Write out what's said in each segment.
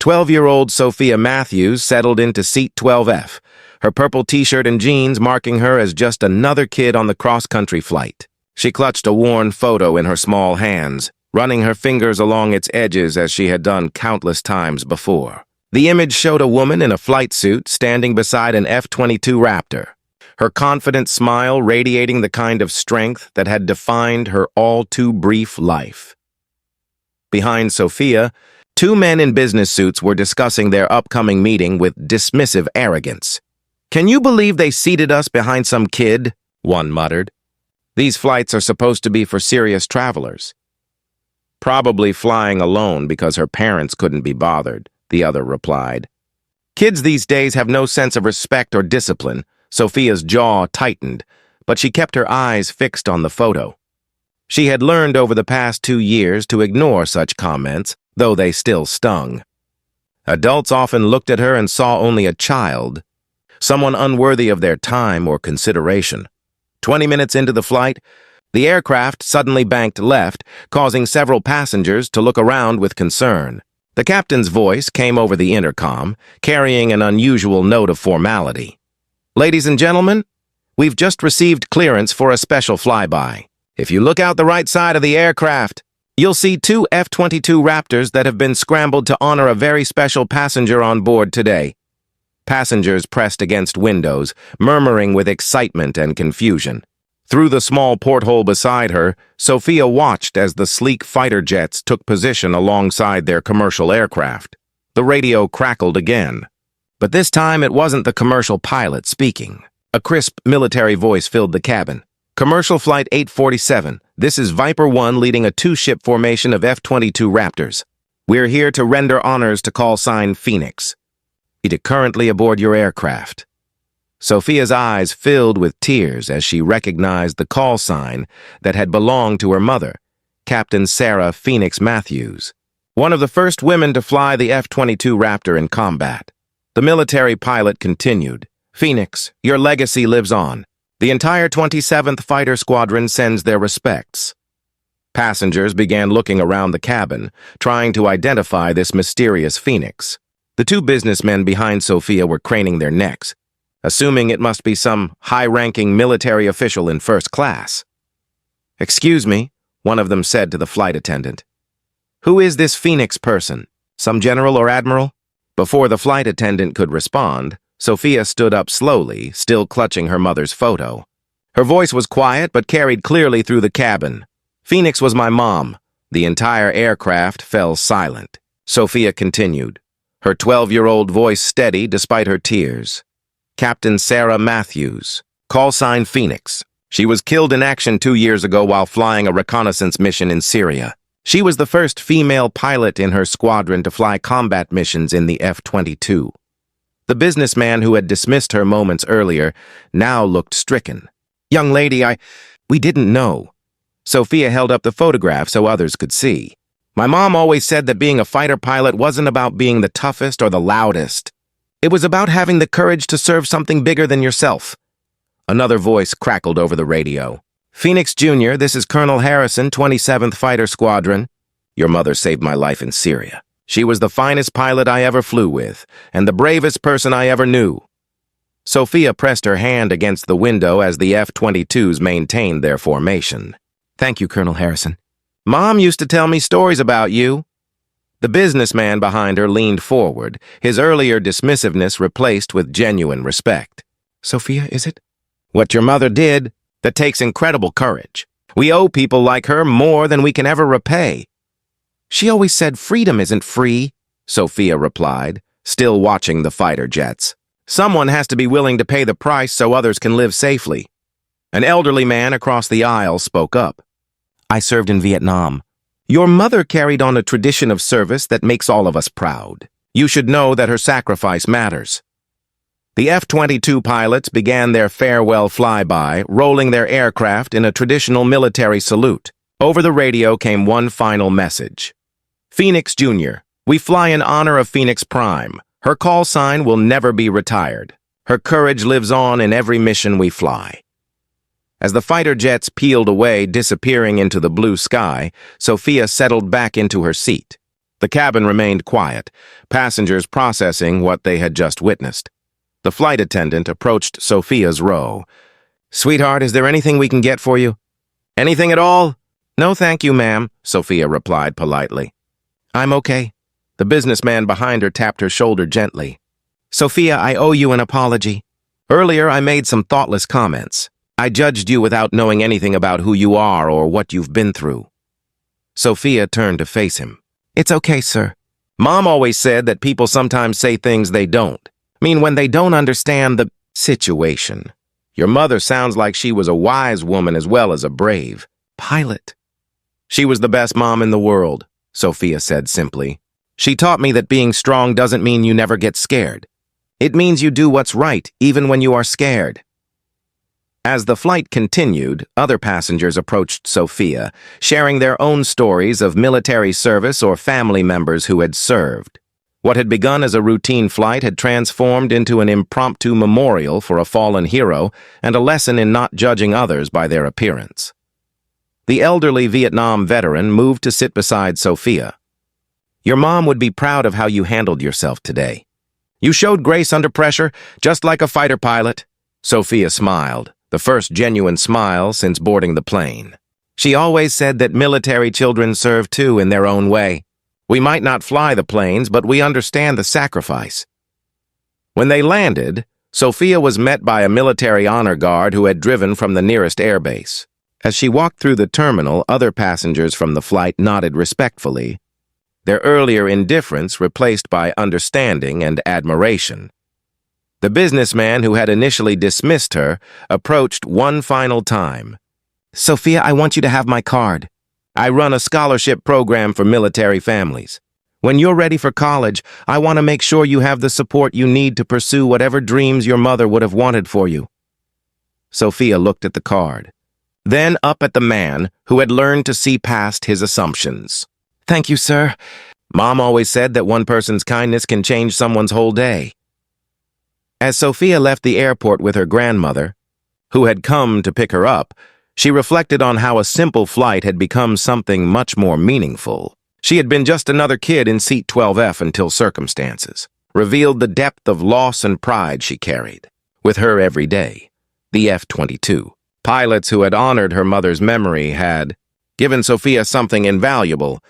12-year-old Sophia Matthews settled into seat 12F, her purple t-shirt and jeans marking her as just another kid on the cross-country flight. She clutched a worn photo in her small hands, running her fingers along its edges as she had done countless times before. The image showed a woman in a flight suit standing beside an F-22 Raptor, her confident smile radiating the kind of strength that had defined her all-too-brief life. Behind Sophia, two men in business suits were discussing their upcoming meeting with dismissive arrogance. "Can you believe they seated us behind some kid?" one muttered. "These flights are supposed to be for serious travelers." "Probably flying alone because her parents couldn't be bothered," the other replied. "Kids these days have no sense of respect or discipline." Sophia's jaw tightened, but she kept her eyes fixed on the photo. She had learned over the past 2 years to ignore such comments, though they still stung. Adults often looked at her and saw only a child, someone unworthy of their time or consideration. 20 minutes into the flight, the aircraft suddenly banked left, causing several passengers to look around with concern. The captain's voice came over the intercom, carrying an unusual note of formality. "Ladies and gentlemen, we've just received clearance for a special flyby. If you look out the right side of the aircraft, you'll see 2 F-22 Raptors that have been scrambled to honor a very special passenger on board today." Passengers pressed against windows, murmuring with excitement and confusion. Through the small porthole beside her, Sophia watched as the sleek fighter jets took position alongside their commercial aircraft. The radio crackled again. But this time it wasn't the commercial pilot speaking. A crisp military voice filled the cabin. "Commercial Flight 847, this is Viper 1 leading a 2-ship formation of F-22 Raptors. We're here to render honors to call sign Phoenix. It is currently aboard your aircraft." Sophia's eyes filled with tears as she recognized the call sign that had belonged to her mother, Captain Sarah Phoenix Matthews, one of the first women to fly the F-22 Raptor in combat. The military pilot continued, "Phoenix, your legacy lives on. The entire 27th Fighter Squadron sends their respects." Passengers began looking around the cabin, trying to identify this mysterious Phoenix. The two businessmen behind Sophia were craning their necks, assuming it must be some high-ranking military official in first class. "Excuse me," one of them said to the flight attendant. "Who is this Phoenix person? Some general or admiral?" Before the flight attendant could respond, Sophia stood up slowly, still clutching her mother's photo. Her voice was quiet but carried clearly through the cabin. "Phoenix was my mom." The entire aircraft fell silent. Sophia continued, her 12-year-old voice steady despite her tears. "Captain Sarah Matthews, call sign Phoenix. She was killed in action 2 years ago while flying a reconnaissance mission in Syria. She was the first female pilot in her squadron to fly combat missions in the F-22. The businessman who had dismissed her moments earlier now looked stricken. "Young lady, we didn't know." Sophia held up the photograph so others could see. "My mom always said that being a fighter pilot wasn't about being the toughest or the loudest. It was about having the courage to serve something bigger than yourself." Another voice crackled over the radio. "Phoenix Jr., this is Colonel Harrison, 27th Fighter Squadron. Your mother saved my life in Syria. She was the finest pilot I ever flew with, and the bravest person I ever knew." Sophia pressed her hand against the window as the F-22s maintained their formation. "Thank you, Colonel Harrison. Mom used to tell me stories about you." The businessman behind her leaned forward, his earlier dismissiveness replaced with genuine respect. "Sophia, is it?" "What your mother did, that takes incredible courage. We owe people like her more than we can ever repay." "She always said freedom isn't free," Sophia replied, still watching the fighter jets. "Someone has to be willing to pay the price so others can live safely." An elderly man across the aisle spoke up. "I served in Vietnam. Your mother carried on a tradition of service that makes all of us proud. You should know that her sacrifice matters." The F-22 pilots began their farewell flyby, rolling their aircraft in a traditional military salute. Over the radio came one final message. "Phoenix Jr., we fly in honor of Phoenix Prime. Her call sign will never be retired. Her courage lives on in every mission we fly." As the fighter jets peeled away, disappearing into the blue sky, Sophia settled back into her seat. The cabin remained quiet, passengers processing what they had just witnessed. The flight attendant approached Sophia's row. "Sweetheart, is there anything we can get for you?" "Anything at all?" "No, thank you, ma'am," Sophia replied politely. "I'm okay." The businessman behind her tapped her shoulder gently. "Sophia, I owe you an apology. Earlier, I made some thoughtless comments. I judged you without knowing anything about who you are or what you've been through." Sophia turned to face him. "It's okay, sir. Mom always said that people sometimes say things they don't. When they don't understand the situation. Your mother sounds like she was a wise woman as well as a brave pilot." "She was the best mom in the world," Sophia said simply. "She taught me that being strong doesn't mean you never get scared. It means you do what's right, even when you are scared." As the flight continued, other passengers approached Sophia, sharing their own stories of military service or family members who had served. What had begun as a routine flight had transformed into an impromptu memorial for a fallen hero and a lesson in not judging others by their appearance. The elderly Vietnam veteran moved to sit beside Sophia. "Your mom would be proud of how you handled yourself today. You showed grace under pressure, just like a fighter pilot." Sophia smiled, the first genuine smile since boarding the plane. "She always said that military children serve too in their own way. We might not fly the planes, but we understand the sacrifice." When they landed, Sophia was met by a military honor guard who had driven from the nearest airbase. As she walked through the terminal, other passengers from the flight nodded respectfully, their earlier indifference replaced by understanding and admiration. The businessman who had initially dismissed her approached one final time. "Sophia, I want you to have my card. I run a scholarship program for military families. When you're ready for college, I want to make sure you have the support you need to pursue whatever dreams your mother would have wanted for you." Sophia looked at the card, then up at the man who had learned to see past his assumptions. "Thank you, sir. Mom always said that one person's kindness can change someone's whole day." As Sophia left the airport with her grandmother, who had come to pick her up, she reflected on how a simple flight had become something much more meaningful. She had been just another kid in seat 12F until circumstances revealed the depth of loss and pride she carried with her every day. The F-22. Pilots who had honored her mother's memory had given Sophia something invaluable,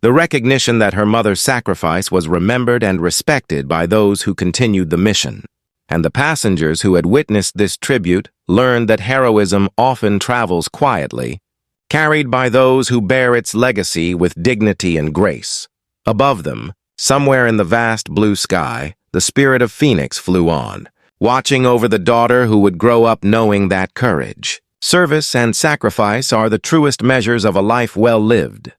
the recognition that her mother's sacrifice was remembered and respected by those who continued the mission. And the passengers who had witnessed this tribute learned that heroism often travels quietly, carried by those who bear its legacy with dignity and grace. Above them, somewhere in the vast blue sky, the spirit of Phoenix flew on, watching over the daughter who would grow up knowing that courage, service, and sacrifice are the truest measures of a life well lived.